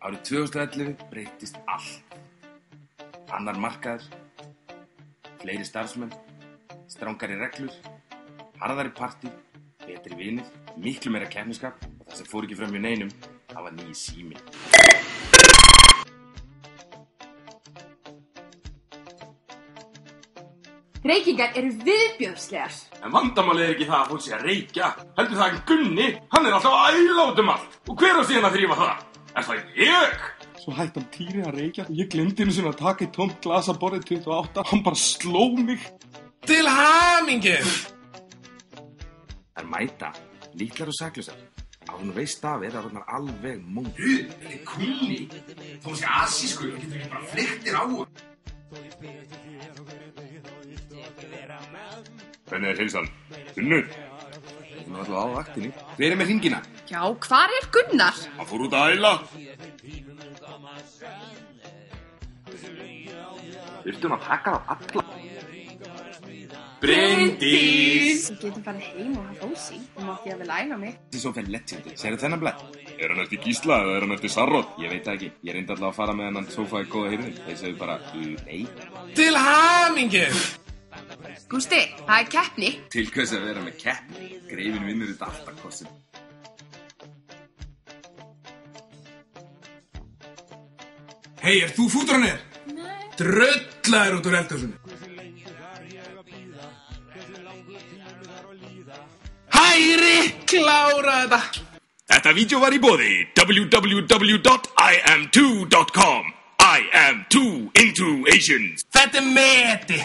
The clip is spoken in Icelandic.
Árið 2011 breyttist allt. Annar markaður, fleiri starfsmenn, strangari reglur, harðari partí, betri vinir, miklu meira keppnisskap og það sem fór ekki fram í neinum, það var nýi síminn. Reykingar eru viðbjóðslegar. En vandamálið ekki það að fólk sé að reykja. Heldur það að Gunni, hann alltaf að æla út allt. Og hver á síðan að þrífa það? Það ég? Svo hætti hann Týri að reykja. Ég glemdi henni sinna að taka í tómt glas að borðið 28. Hann bara sló mig. Til hamingju! Þær mæta, litlar og saklusar. Á hún veist af það var alveg móð. Þetta Gunni. Þó sé asískur, það getur ekki bara flektir á hún. Hvernig heilsan? Unnur? Hún alltaf á vaktinni. Hver með hringina? Já, hvar Gunnar? Hann fór út að æla. Þurfti hún að taka á alla? Bryndís! Þú getur farið heim og hafa ósí. Þú mátti að vel æla mig. Þessi svo fyrir lettindi. Segðu þennan blæð. Hann eftir Gísla eða hann eftir Sarróð? Ég veit það ekki. Ég reyndi alltaf að fara með hennan sófaði góða hirðin. Þeir segðu bara, nei. Til hamingju! Gústi, það keppni. Til hvers að vera með keppni? Greifin vinnur þetta alltaf kossin. Hei, þú fútranir? Nei. Dröllaður út úr eldhúsinu. Hægri, klára þetta. Þetta vídeo var í boði www.im2.com. I am 2 into Asians. Þetta meti.